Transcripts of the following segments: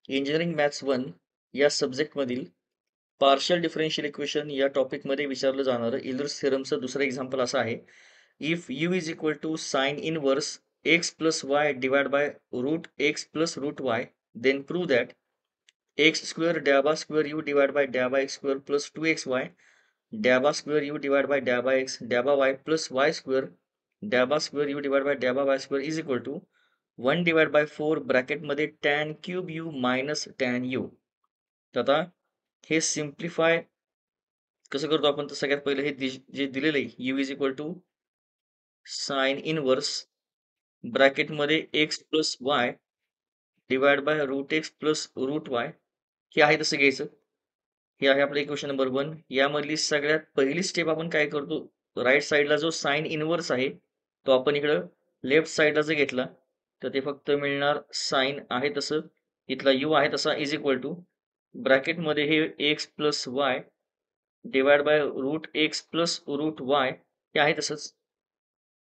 Engineering maths 1 या सब्जेक्टमधील partial differential equation या टॉपिकमध्ये विचारलं जाणारं इल्डर्स थेरमचं दुसरं एक्झाम्पल असं आहे. If u is equal to sine inverse x plus y divide by root x plus root y, then prove that x square डॅबा square u divide by डॅबा x square plus 2xy डॅबा square u divide by डॅबा x डॅबा y plus y square डॅबा square u divide by डॅबा y square is equal to 1 divide by 4 ब्रॅकेटमध्ये tan cube u minus tan you. तर आता हे सिम्प्लिफाय कसं करतो आपण, तर सगळ्यात पहिले हे जे दिलेलं आहे u is equal to sine inverse ब्रॅकेटमध्ये x plus y divide by root x plus root y हे आहे तसं घ्यायचं. हे आहे आपलं इक्वेशन नंबर 1. यामधली सगळ्यात पहिली स्टेप आपण काय करतो, राईट साईडला जो साइन इनवर्स आहे तो आपण इकडं लेफ्ट साईडला जर घेतला तर ते फक्त मिळणार साइन आहे तसं, इथला यू आहे तसा इज इक्वल टू ब्रॅकेटमध्ये हे x plus y divide by root x plus root y हे आहे तसंच.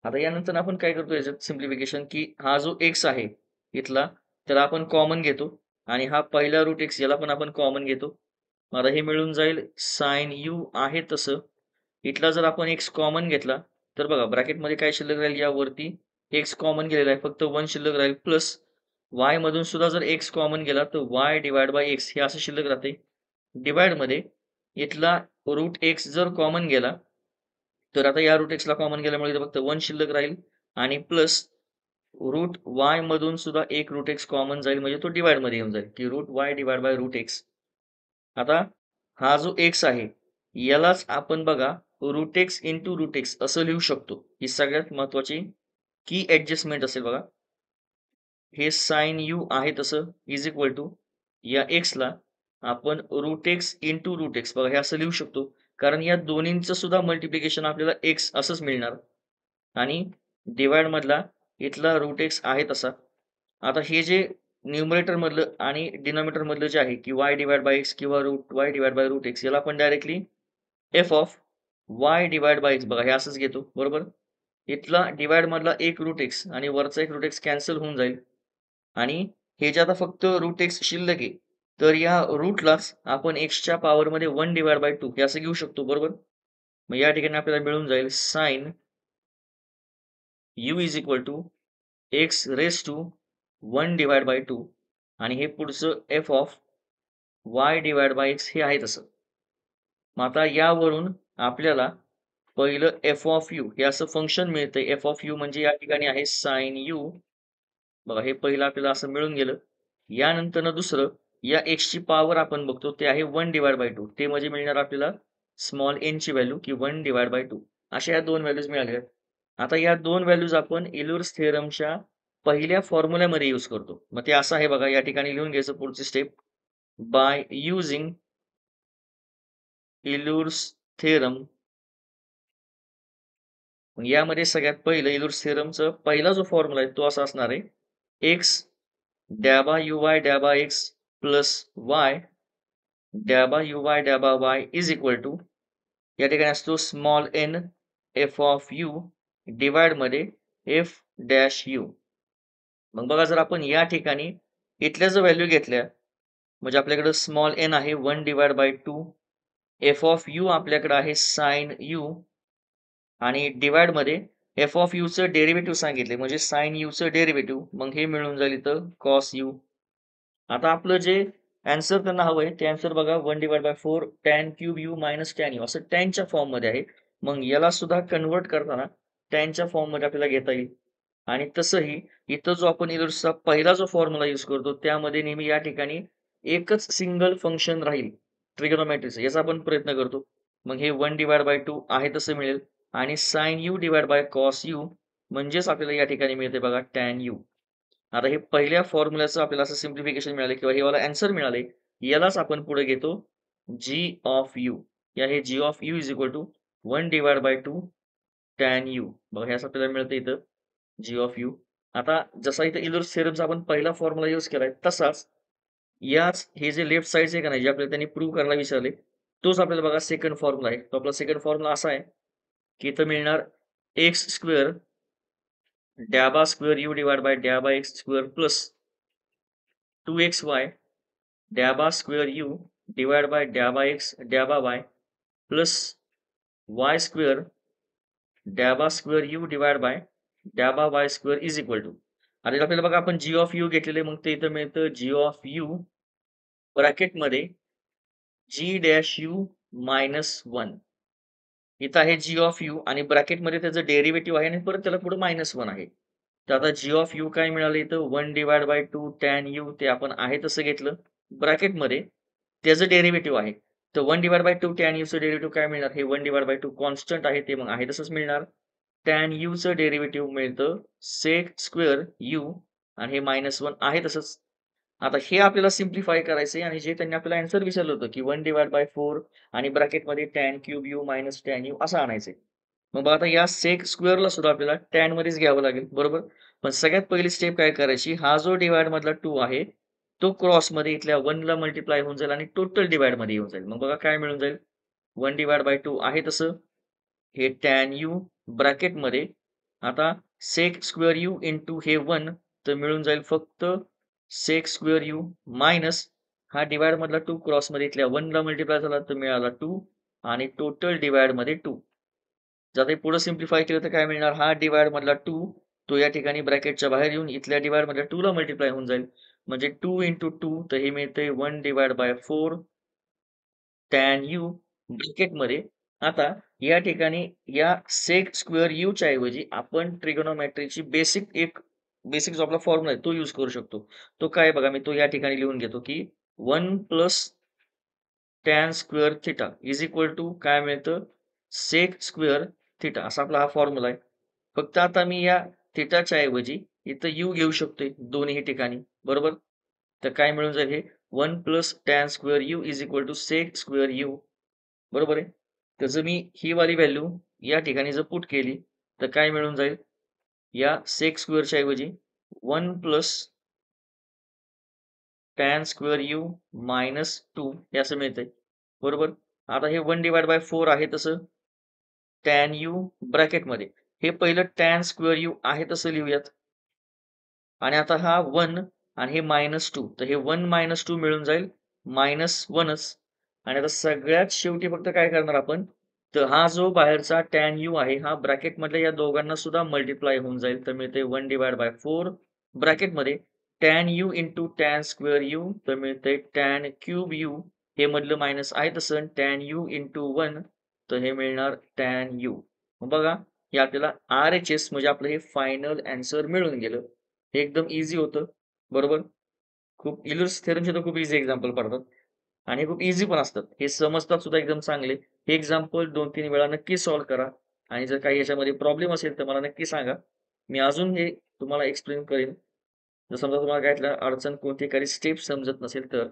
आता यानंतर आपण काय करतो याच्यात सिम्प्लिफिकेशन, की हा जो एक्स आहे इथला त्याला आपण कॉमन घेतो आणि हा पहिला रूट एक्स याला पण आपण कॉमन घेतो. आता हे मिळून जाईल साइन यू आहे तसं. इथला जर आपण एक्स कॉमन घेतला तर बघा ब्रॅकेटमध्ये काय शिल्लक राहील, यावरती एक्स कॉमन गेलेला आहे फक्त 1 शिल्लक राहील, प्लस वाय मधून सुद्धा जर एक्स कॉमन गेला तर वाय डिवाइड बाय एक्स हे असं शिल्लक राहते. डिवाइडमध्ये इथला रूट एक्स जर कॉमन गेला तर आता या रूट एक्सला कॉमन गेल्यामुळे इथं फक्त 1 शिल्लक राहील आणि प्लस रूट वाय मधून सुद्धा एक रूट एक्स कॉमन जाईल, म्हणजे तो डिवाइडमध्ये येऊन जाईल की root y divide by root x. आता हा जो एक्स आहे यालाच आपण बघा root x into root x असं लिहू शकतो. ही सगळ्यात महत्वाची की ऍडजस्टमेंट असेल बघा. हे साइन यू आहे तसं इज इक्वल टू या एक्सला आपण root x into root x बघा हे असं लिहू शकतो, कारण या दोन्हींचं सुद्धा मल्टिप्लिकेशन आपल्याला एक्स असंच मिळणार आणि डिवाइड मधला इथला रूट एक्स आहे तसा. आता हे जे न्यूमरेटर मधलं आणि डिनॉमिनेटर मधलं जे आहे की वाय डिवाइड बाय एक्स किंवा root y divide by root x याला आपण directly f of y divide by x बघा हे असंच घेतो, बरोबर. इथला डिवाइड मधला एक रूट एक्स आणि वरचा एक रूट एक्स कॅन्सल होऊन जाईल आणि हे जे आता फक्त रूट एक्स शिल्लक आहे तर या रूटलाच आपण एक्सच्या पॉवरमध्ये 1 डिवाइड बाय 2 हे असं घेऊ शकतो, बरोबर. मग या ठिकाणी आपल्याला मिळून जाईल sine u is equal to x raise to 1 divide by 2 आणि हे पुढचं f of y divide by x हे आहे तसं. मग आता यावरून आपल्याला पहिलं एफ ऑफ यू हे असं फंक्शन मिळतंय. एफ ऑफ यू म्हणजे या ठिकाणी आहे साइन यू बघा, हे पहिलं आपल्याला असं मिळून गेलं. यानंतर दुसरं या एक्सची पॉवर आपण बघतो ते आहे 1 डिवाइड बाय 2 ते म्हणजे मिळणार आपल्याला स्मॉल एन ची व्हॅल्यू की 1 डिवाइड बाय 2 अशा या दोन व्हॅल्यूज मिळाल्या. आता या दोन व्हॅल्यूज आपण इल्युर्स थेरमच्या पहिल्या फॉर्म्युल्यामध्ये यूज करतो. मग ते असं आहे बघा, या ठिकाणी लिहून घ्यायचं पुढची स्टेप, बाय युजिंग इल्युर्स थेरम. यामध्ये सगळ्यात पहिलं इल्युर्स थेरमचा पहिला जो फॉर्म्युला आहे तो असा असणार आहे, एक्स डॅबा यू वाय डॅबा एक्स प्लस वाय डॅबा यू वाय डॅबा वाय इज इक्वल टू या ठिकाणी असतो small n f of u divide मध्ये एफ डॅश यू. मग बघा जर आपण या ठिकाणी इथल्या जर व्हॅल्यू घेतल्या म्हणजे आपल्याकडे स्मॉल एन आहे 1 divide by 2, F of you आपल्याकडे आहे साइन यू आणि डिवाइड मध्ये एफ ऑफ यू चं डेरिव्हेटिव्ह सांगितले म्हणजे साइन यू चं डेरिव्हेटिव्ह, मग हे मिळून जाईल इथं कॉस यू. आता आपलं जे आन्सर त्यांना हवंय ते आन्सर बघा 1 divide by 4 tan cube u minus tan u असं टॅनच्या फॉर्म मध्ये आहे. मग याला सुद्धा कन्वर्ट करताना टॅनच्या फॉर्म मध्ये आपल्याला घेता येईल आणि तसंही इथं जो आपण इल्युर्सचा पहिला जो फॉर्म्युला यूज करतो त्यामध्ये नेहमी या ठिकाणी एकच सिंगल फंक्शन राहील ट्रिगोनोमेट्रीचं, याचा आपण प्रयत्न करतो. मग हे 1 डिवाइड बाय 2 आहे तसं मिळेल आणि sine u divide by cos u म्हणजेच आपल्याला या ठिकाणी मिळते बघा टॅन यू. आता हे पहिल्या फॉर्म्युल्याचं आपल्याला असं सिम्प्लिफिकेशन मिळालं किंवा हे मला आन्सर मिळाले, यालाच आपण पुढे घेतो जी ऑफ यू. या हे g of u is equal to 1 divide by 2 tan u बघा हे असं आपल्याला मिळतं इथं जी ऑफ यू. आता जसा इथं इल्युर्स थेरमचा आपण पहिला फॉर्म्युला यूज केलाय तसाच याच हे जे लेफ्ट साइडचे का नाही जे आपल्याला त्यांनी प्रूव्ह करायला विचारले तोच आपल्याला बघा सेकंड फॉर्म्युला आहे. तो आपला सेकंड फॉर्म्युला असा आहे की इथं मिळणार एक्स स्क्वेअर डॅबा स्क्वेअर यू डिवाइड बाय डॅबा एक्स स्क्वेअर प्लस 2xy डॅबा स्क्वेअर यू डिवाइड बाय डॅबा एक्स डॅबा वाय प्लस वाय स्क्वेअर डॅबा स्क्वेअर यू डिवाइड बाय डॅबा y square is equal to. आता इथं आपल्याला बघा आपण जी ऑफ यू घेतलेले, मग ते इथं मिळतं जी ऑफ यू ब्रॅकेटमध्ये जी डॅश यू मायनस 1. इथं आहे जी ऑफ यू आणि ब्रॅकेटमध्ये त्याचं डेरिव्हेटिव्ह आहे आणि परत त्याला पुढे -1 आहे. तर आता जी ऑफ यू काय मिळालं इथं 1 डिवाइड बाय 2 टॅन यू, ते आपण आहे तसं घेतलं. ब्रॅकेटमध्ये त्याचं डेरिव्हेटिव्ह आहे. तर 1 डिवाइड बाय 2 टॅन यूचं डेरिव्हेटिव्ह काय मिळणार? हे 1 डिवाइड बाय 2 कॉन्स्टंट आहे, ते मग आहे तसंच मिळणार. टॅन यूचं डेरिव्हेटिव्ह मिळतं सेक स्क्वेअर यू आणि हे -1 आहे तसंच. आता हे आपल्याला सिम्प्लिफाय करायचंय आणि जे त्यांनी आपल्याला आन्सर विचारलं होतं, की 1 डिवाइड बाय 4 आणि ब्रॅकेटमध्ये tan cube u minus tan u असं आणायचंय. मग बघा आता या सेक स्क्वेअरला सुद्धा आपल्याला टॅन मध्येच घ्यावं लागेल, बरोबर? पण सगळ्यात पहिली स्टेप काय करायची, हा जो डिव्हाइड मधला 2 आहे, तो क्रॉसमध्ये इथल्या 1 ला मल्टिप्लाय होऊन जाईल आणि टोटल डिव्हाइडमध्ये येऊन जाईल. मग बघा काय मिळून जाईल, 1 डिवाइड बाय 2 आहे तसं, हे टॅन यू ब्रॅकेटमध्ये आता सेक स्क्वेअर यू इंटू हे 1, तर मिळून जाईल फक्त सेक स्क्वेअर यू मायनस हा डिव्हाइड मधला 2 क्रॉसमध्ये इथल्या 1 ला मल्टिप्लाय झाला तर मिळाला 2 आणि टोटल डिव्हाइडमध्ये 2. जर आता पुढे सिम्प्लिफाय केलं तर काय मिळणार, हा डिव्हाइड मधला 2 तो या ठिकाणी ब्रॅकेटच्या बाहेर येऊन इथल्या डिव्हाइड मधल्या 2 ला मल्टिप्लाय होऊन जाईल. म्हणजे 2 इंटू 2 तर हे मिळतंय 1 डिव्हाइड बाय 4 टॅन यू ब्रॅकेटमध्ये. आता या ठिकाणी या सेक स्क्वेअर यूच्या ऐवजी आपण ट्रिगोनोमेट्रीची बेसिक जो आपला फॉर्म्युला आहे तो यूज करू शकतो. तो काय बघा, मी तो या ठिकाणी लिहून घेतो, की 1 plus tan square theta is equal to काय मिळतं, सेक स्क्वेअर थिटा असा आपला हा फॉर्म्युला आहे. फक्त आता मी या थिटाच्या ऐवजी इथं यू घेऊ शकतोय दोन्ही ठिकाणी, बरोबर? तर काय मिळून जाईल, हे 1 plus tan square u is equal to sec square u, बरोबर आहे? तर जर मी ही वाली व्हॅल्यू या ठिकाणी जर पुट केली तर काय मिळून जाईल, या सेक स्क्वेअरच्या ऐवजी 1 plus tan square u minus 2 हे असं मिळतंय, बरोबर? आता हे 1 डिवाइड बाय 4 आहे तसं टॅन यू ब्रॅकेटमध्ये हे पहिलं टॅन स्क्वेअर यू आहे तसं लिहूयात आणि आता हा 1 आणि हे -2 तर हे 1 -2 मिळून जाईल -1च आणि आता सगळ्यात शेवटी फक्त काय करणार आपण, तर हा जो बाहेरचा टॅन यू आहे हा ब्रॅकेटमधल्या या दोघांना सुद्धा मल्टिप्लाय होऊन जाईल. तर मिळते 1 डिवाइड बाय 4 ब्रॅकेटमध्ये tan u into tan square u तर मिळते टॅन क्यूब यू, हे मधलं मायनस आहे तसं टॅन यू इंटू 1 तर हे मिळणार टॅन यू. बघा हे आपल्याला RHS म्हणजे आपलं हे फायनल आन्सर मिळून गेलं. हे एकदम ईझी होतं, बरोबर? खूप युलर्स थेरमचे तर खूप ईझी एक्झाम्पल पडतात आणि हे खूप ईझी पण असतात. हे समजतात सुद्धा एकदम चांगले. हे एक्झाम्पल 2-3 वेळा नक्की सॉल्व्ह करा आणि जर काही याच्यामध्ये प्रॉब्लेम असेल तर मला नक्की सांगा. मी अजून हे तुम्हाला एक्सप्लेन करेन. जर समजा तुम्हाला काही अडचण कोणती काही स्टेप समजत नसेल तर.